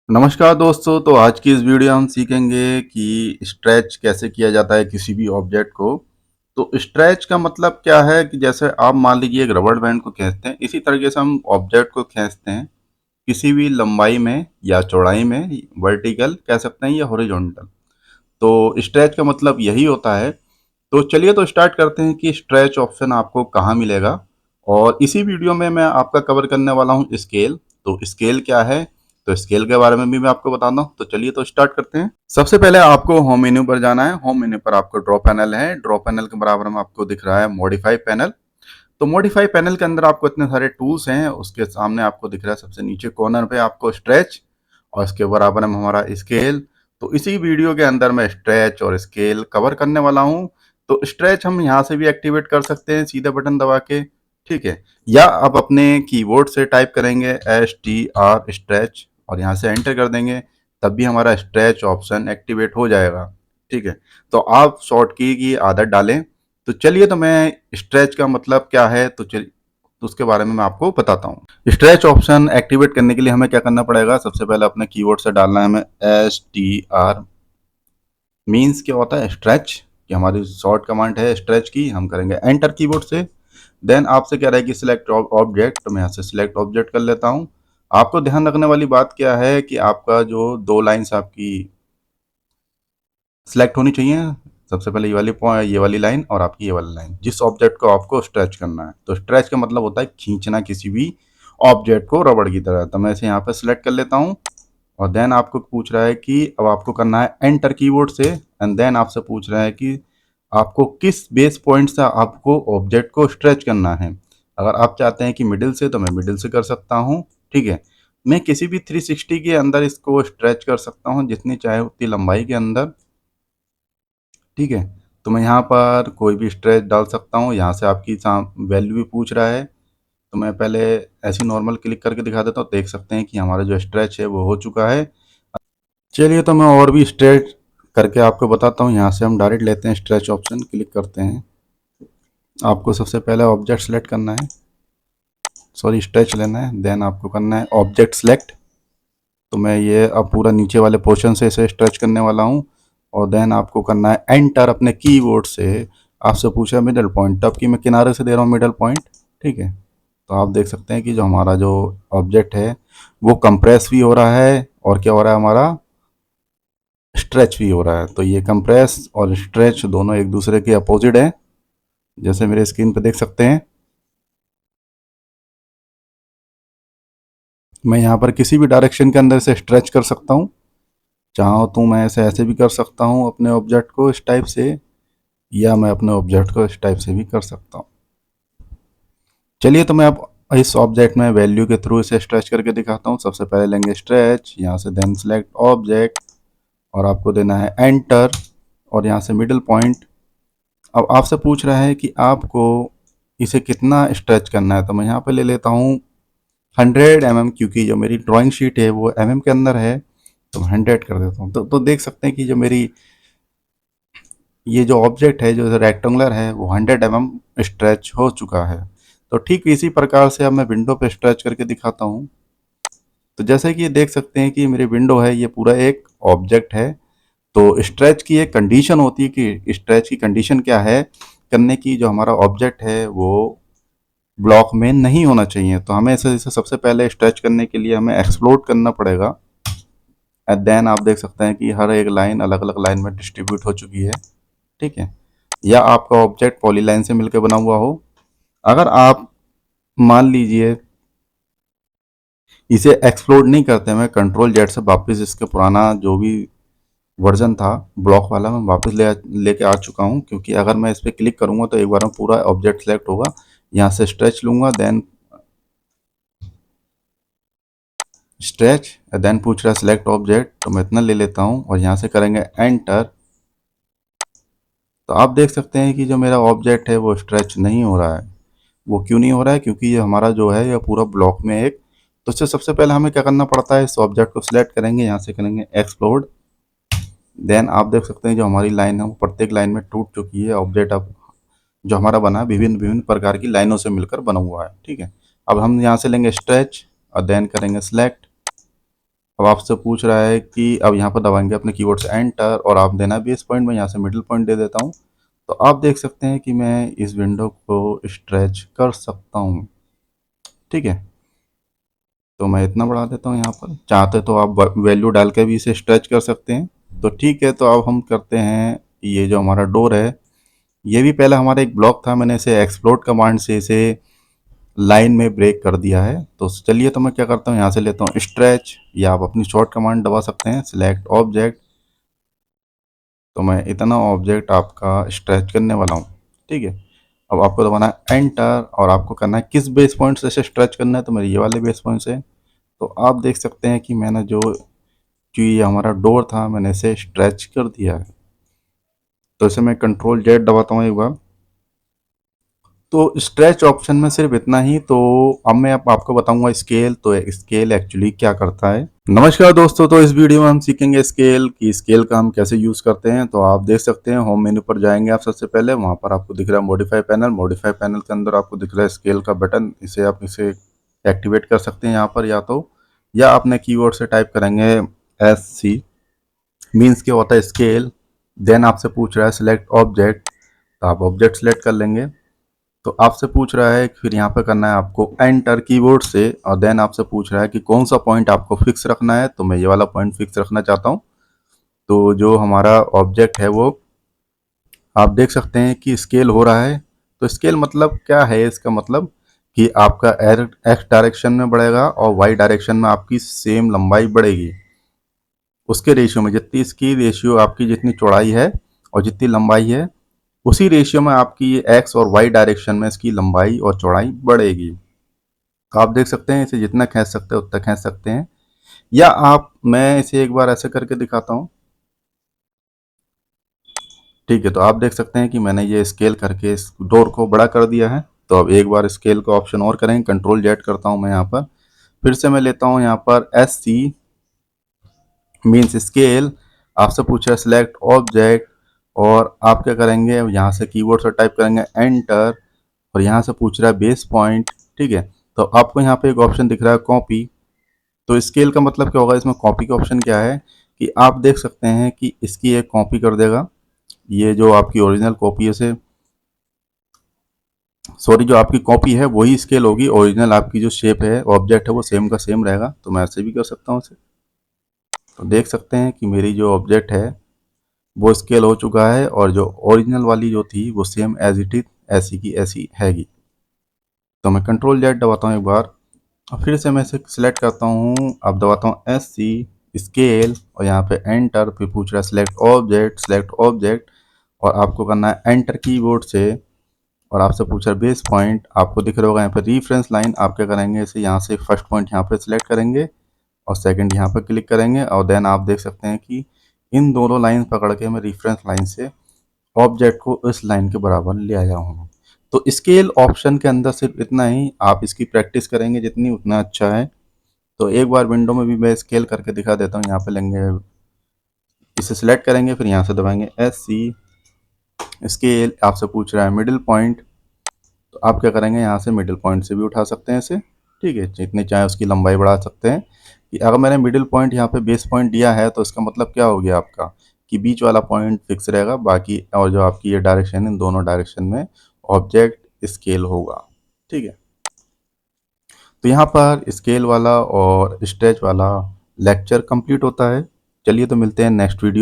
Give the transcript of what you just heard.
नमस्कार दोस्तों। तो आज की इस वीडियो हम सीखेंगे कि स्ट्रेच कैसे किया जाता है किसी भी ऑब्जेक्ट को। तो स्ट्रेच का मतलब क्या है कि जैसे आप मान लीजिए एक रबड़ बैंड को खींचते हैं, इसी तरीके से हम ऑब्जेक्ट को खींचते हैं किसी भी लंबाई में या चौड़ाई में, वर्टिकल कह सकते हैं या हॉरिजॉन्टल। तो स्ट्रेच का मतलब यही होता है। तो चलिए तो स्टार्ट करते हैं कि स्ट्रेच ऑप्शन आपको कहाँ मिलेगा। और इसी वीडियो में मैं आपका कवर करने वाला हूँ स्केल। तो स्केल क्या है, तो स्केल के बारे में भी मैं आपको बताता हूँ। तो चलिए तो स्टार्ट करते हैं। सबसे पहले आपको होम मेन्यू पर जाना है। होम मेन्यू पर आपको ड्रॉ पैनल है। ड्रॉ पैनल के बराबर में आपको दिख रहा है मॉडिफाई पैनल। तो मॉडिफाई पैनल के अंदर आपको इतने सारे टूल्स हैं। उसके सामने आपको दिख रहा है सबसे नीचे कॉर्नर पे आपको स्ट्रेच, और इसके बराबर में हमारा स्केल। तो इसी वीडियो के अंदर मैं स्ट्रेच और स्केल कवर करने वाला हूँ। तो स्ट्रेच हम यहाँ से भी एक्टिवेट कर सकते हैं सीधे बटन दबा के, ठीक है। या आप अपने कीबोर्ड से टाइप करेंगे STR स्ट्रेच और यहाँ से एंटर कर देंगे, तब भी हमारा स्ट्रेच ऑप्शन एक्टिवेट हो जाएगा, ठीक है। तो आप शॉर्ट की आदत डालें। तो चलिए तो मैं स्ट्रेच का मतलब क्या है तो उसके बारे में मैं आपको बताता हूँ। स्ट्रेच ऑप्शन एक्टिवेट करने के लिए हमें क्या करना पड़ेगा, सबसे पहले अपने कीबोर्ड से डालना है हमें STR। मीन्स क्या होता है स्ट्रेच, कि हमारी शॉर्ट कमांड है स्ट्रेच की, हम करेंगे एंटर कीबोर्ड से। देन आपसे कह रहा है कि सिलेक्ट ऑब्जेक्ट, तो मैं यहाँ से सिलेक्ट ऑब्जेक्ट कर लेता हूँ। आपको ध्यान रखने वाली बात क्या है कि आपका जो दो लाइन्स आपकी सिलेक्ट होनी चाहिए। सबसे पहले ये वाली पॉइंट, ये वाली लाइन और आपकी ये वाली लाइन, जिस ऑब्जेक्ट को आपको स्ट्रेच करना है। तो स्ट्रेच का मतलब होता है खींचना किसी भी ऑब्जेक्ट को रबड़ की तरह। तो मैं इसे यहाँ पे सिलेक्ट कर लेता हूँ। और देन आपको पूछ रहा है कि अब आपको करना है एंटर कीबोर्ड से। एंड देन आपसे पूछ रहा है कि आपको किस बेस पॉइंट से आपको ऑब्जेक्ट को स्ट्रेच करना है। अगर आप चाहते हैं कि मिडिल से, तो मैं मिडिल से कर सकता हूँ, ठीक है। मैं किसी भी 360 के अंदर इसको स्ट्रेच कर सकता हूँ, जितनी चाहे उतनी लंबाई के अंदर, ठीक है। तो मैं यहाँ पर कोई भी स्ट्रेच डाल सकता हूँ। यहाँ से आपकी वैल्यू भी पूछ रहा है। तो मैं पहले ऐसी नॉर्मल क्लिक करके दिखा देता हूँ। देख सकते हैं कि हमारा जो स्ट्रेच है वो हो चुका है। चलिए तो मैं और भी स्ट्रेच करके आपको बताता हूँ। यहाँ से हम डायरेक्ट लेते हैं स्ट्रेच ऑप्शन, क्लिक करते हैं। आपको सबसे पहले ऑब्जेक्ट सेलेक्ट करना है, सॉरी स्ट्रेच लेना है। देन आपको करना है ऑब्जेक्ट सेलेक्ट। तो मैं ये अब पूरा नीचे वाले पोर्शन से इसे स्ट्रेच करने वाला हूँ। और देन आपको करना है एंटर अपने कीबोर्ड से। आपसे पूछा मिडल पॉइंट, तब कि मैं किनारे से दे रहा हूँ मिडल पॉइंट, ठीक है। तो आप देख सकते हैं कि जो हमारा जो ऑब्जेक्ट है वो कंप्रेस भी हो रहा है, और क्या हो रहा है, हमारा स्ट्रेच भी हो रहा है। तो ये कंप्रेस और स्ट्रेच दोनों एक दूसरे के अपोजिट है, जैसे मेरे स्क्रीन पे देख सकते हैं। मैं यहाँ पर किसी भी डायरेक्शन के अंदर से स्ट्रेच कर सकता हूँ। चाहो तो मैं ऐसे भी कर सकता हूँ अपने ऑब्जेक्ट को इस टाइप से, या मैं अपने ऑब्जेक्ट को इस टाइप से भी कर सकता हूँ। चलिए तो मैं अब इस ऑब्जेक्ट में वैल्यू के थ्रू इसे स्ट्रेच करके दिखाता हूँ। सबसे पहले लेंगे स्ट्रेच, यहाँ से देन सेलेक्ट ऑब्जेक्ट, और आपको देना है एंटर, और यहाँ से मिडिल पॉइंट। अब आपसे पूछ रहा है कि आपको इसे कितना स्ट्रेच करना है। तो मैं यहाँ पे ले लेता हूँ 100 mm, क्योंकि जो मेरी ड्राइंग शीट है वो के अंदर है। तो मैं 100 कर देता हूँ। तो देख सकते हैं कि जो मेरी ये जो ऑब्जेक्ट है जो रेक्टेंगुलर है वो 100 mm स्ट्रेच हो चुका है। तो ठीक इसी प्रकार से अब मैं विंडो पे स्ट्रेच करके दिखाता हूँ। तो जैसे कि ये देख सकते हैं कि मेरी विंडो है, ये पूरा एक ऑब्जेक्ट है। तो स्ट्रेच की एक कंडीशन होती है कि स्ट्रेच की कंडीशन क्या है करने की, जो हमारा ऑब्जेक्ट है वो ब्लॉक में नहीं होना चाहिए। तो हमें इसे सबसे पहले स्ट्रेच करने के लिए हमें एक्सप्लोड करना पड़ेगा। एंड देन आप देख सकते हैं कि हर एक लाइन अलग अलग लाइन में डिस्ट्रीब्यूट हो चुकी है, ठीक है। या आपका ऑब्जेक्ट पॉलीलाइन से मिलकर बना हुआ हो। अगर आप मान लीजिए इसे एक्सप्लोड नहीं करते, मैं कंट्रोल Z से वापस इसके पुराना जो भी वर्जन था ब्लॉक वाला मैं वापस लेके आ चुका हूँ। क्योंकि अगर मैं इस पर क्लिक करूँगा तो एक बार में पूरा ऑब्जेक्ट सेलेक्ट होगा। यहाँ से स्ट्रेच लूँगा, देन स्ट्रेच, देन पूछ रहा है सिलेक्ट ऑब्जेक्ट, तो मैं इतना ले लेता हूँ और यहाँ से करेंगे एंटर। तो आप देख सकते हैं कि जो मेरा ऑब्जेक्ट है वो स्ट्रेच नहीं हो रहा है। वो क्यों नहीं हो रहा है, क्योंकि ये हमारा जो है ये पूरा ब्लॉक में एक। तो इससे सबसे पहले हमें क्या करना पड़ता है, इस ऑब्जेक्ट को सिलेक्ट करेंगे, यहाँ से करेंगे एक्सप्लोड। देन आप देख सकते हैं जो हमारी लाइन है वो प्रत्येक लाइन में टूट चुकी है। ऑब्जेक्ट अब जो हमारा बना है विभिन्न विभिन्न प्रकार की लाइनों से मिलकर बना हुआ है, ठीक है। अब हम यहाँ से लेंगे स्ट्रेच और देन करेंगे सिलेक्ट। अब आपसे पूछ रहा है कि अब यहाँ पर दबाएंगे अपने कीबोर्ड से एंटर और आप देना बेस पॉइंट, में यहाँ से मिडिल पॉइंट दे देता हूँ। तो आप देख सकते हैं कि मैं इस विंडो को स्ट्रेच कर सकता हूँ। ठीक है, तो मैं इतना बढ़ा देता हूँ। यहाँ पर चाहते तो आप वैल्यू डाल के भी इसे स्ट्रेच कर सकते हैं। तो ठीक है, तो अब हम करते हैं, ये जो हमारा डोर है, ये भी पहले हमारा एक ब्लॉक था, मैंने इसे एक्सप्लोड कमांड से इसे लाइन में ब्रेक कर दिया है। तो चलिए, तो मैं क्या करता हूँ, यहाँ से लेता हूँ स्ट्रेच, या आप अपनी शॉर्ट कमांड दबा सकते हैं, सिलेक्ट ऑब्जेक्ट। तो मैं इतना ऑब्जेक्ट आपका स्ट्रेच करने वाला हूँ। ठीक है, अब आपको दबाना है एंटर और आपको करना है किस बेस पॉइंट से इसे स्ट्रेच करना है, तो मेरे ये वाले बेस पॉइंट से। तो आप देख सकते हैं कि मैंने जो ये हमारा डोर था, मैंने इसे स्ट्रेच कर दिया है। तो इसे मैं कंट्रोल जेड दबाता हूँ एक बार। तो स्ट्रेच ऑप्शन में सिर्फ इतना ही। तो अब मैं आपको बताऊंगा स्केल। तो स्केल एक्चुअली क्या करता है। नमस्कार दोस्तों, तो इस वीडियो में हम सीखेंगे स्केल, की स्केल का हम कैसे यूज करते हैं। तो आप देख सकते हैं, होम मेन्यू पर जाएंगे आप सबसे पहले, वहां पर आपको दिख रहा है मॉडिफाई पैनल। मॉडिफाई पैनल के अंदर आपको दिख रहा है स्केल का बटन, इसे आप इसे एक्टिवेट कर सकते हैं यहाँ पर, या आपने कीबोर्ड से टाइप करेंगे SC, मीन्स क्या होता है स्केल। देन आपसे पूछ रहा है सिलेक्ट ऑब्जेक्ट, तो आप ऑब्जेक्ट सेलेक्ट कर लेंगे। तो आपसे पूछ रहा है, फिर यहाँ पे करना है आपको एंटर कीबोर्ड से, और देन आपसे पूछ रहा है कि कौन सा पॉइंट आपको फिक्स रखना है। तो मैं ये वाला पॉइंट फिक्स रखना चाहता हूँ। तो जो हमारा ऑब्जेक्ट है वो आप देख सकते हैं कि स्केल हो रहा है। तो स्केल मतलब क्या है, इसका मतलब कि आपका एक्स डायरेक्शन में बढ़ेगा और वाई डायरेक्शन में आपकी सेम लंबाई बढ़ेगी। उसके रेशियो में, जितनी इसकी रेशियो आपकी जितनी चौड़ाई है और जितनी लंबाई है, उसी रेशियो में आपकी ये एक्स और वाई डायरेक्शन में इसकी लंबाई और चौड़ाई बढ़ेगी। तो आप देख सकते हैं, इसे जितना खींच सकते हैं उतना खींच सकते हैं, या आप, मैं इसे एक बार ऐसे करके दिखाता हूँ। ठीक है, तो आप देख सकते हैं कि मैंने ये स्केल करके इस डोर को बड़ा कर दिया है। तो अब एक बार स्केल का ऑप्शन और करेंगे, कंट्रोल जेड करता हूँ मैं यहाँ पर। फिर से मैं लेता हूँ यहाँ पर SC, मीन्स स्केल। आपसे पूछा है सिलेक्ट ऑब्जेक्ट, और आप क्या करेंगे, यहाँ से कीबोर्ड से टाइप करेंगे एंटर, और यहाँ से पूछ रहा है बेस पॉइंट। ठीक है, तो आपको यहाँ पे एक ऑप्शन दिख रहा है कॉपी। तो स्केल का मतलब क्या होगा, इसमें कॉपी का ऑप्शन क्या है कि आप देख सकते हैं कि इसकी एक कॉपी कर देगा। ये जो आपकी ओरिजिनल कॉपी है से, सॉरी, जो आपकी कॉपी है वही स्केल होगी, ओरिजिनल आपकी जो शेप है ऑब्जेक्ट है वो सेम का सेम रहेगा। तो मैं ऐसे भी कर सकता हूँ इसे। तो देख सकते हैं कि मेरी जो ऑब्जेक्ट है वो स्केल हो चुका है, और जो ओरिजिनल वाली जो थी वो सेम एज इट इज ऐसी की ऐसी हैगी। तो मैं कंट्रोल जेड दबाता हूँ एक बार, और फिर से मैं इसे सिलेक्ट करता हूँ। अब दबाता हूँ SC स्केल, और यहाँ पे एंटर, फिर पूछ रहा है सिलेक्ट ऑब्जेक्ट, सिलेक्ट ऑब्जेक्ट, और आपको करना है एंटर कीबोर्ड से। और आपसे पूछा बेस पॉइंट, आपको दिख रहा होगा यहाँ पे रेफरेंस लाइन। आप क्या करेंगे, इसे यहाँ से फर्स्ट पॉइंट यहाँ पे सिलेक्ट करेंगे और सेकंड यहाँ पे क्लिक करेंगे, और देन आप देख सकते हैं कि इन दोनों लाइन पकड़ के मैं रेफरेंस लाइन से ऑब्जेक्ट को इस लाइन के बराबर ले आया हूँ। तो स्केल ऑप्शन के अंदर सिर्फ इतना ही, आप इसकी प्रैक्टिस करेंगे जितनी उतना अच्छा है। तो एक बार विंडो में भी मैं स्केल करके दिखा देता हूँ। यहाँ पे लेंगे, इसे सिलेक्ट करेंगे, फिर यहाँ से दबाएंगे SC स्केल। आपसे पूछ रहा है मिडिल पॉइंट, तो आप क्या करेंगे, यहाँ से मिडिल पॉइंट से भी उठा सकते हैं इसे। ठीक है, जितनी चाहे उसकी लंबाई बढ़ा सकते हैं। कि अगर मैंने मिडिल पॉइंट यहाँ पे बेस पॉइंट दिया है, तो इसका मतलब क्या हो गया आपका, कि बीच वाला पॉइंट फिक्स रहेगा, बाकी और जो आपकी ये डायरेक्शन है, इन दोनों डायरेक्शन में ऑब्जेक्ट स्केल होगा। ठीक है, तो यहाँ पर स्केल वाला और स्ट्रेच वाला लेक्चर कंप्लीट होता है। चलिए, तो मिलते हैं नेक्स्ट वीडियो।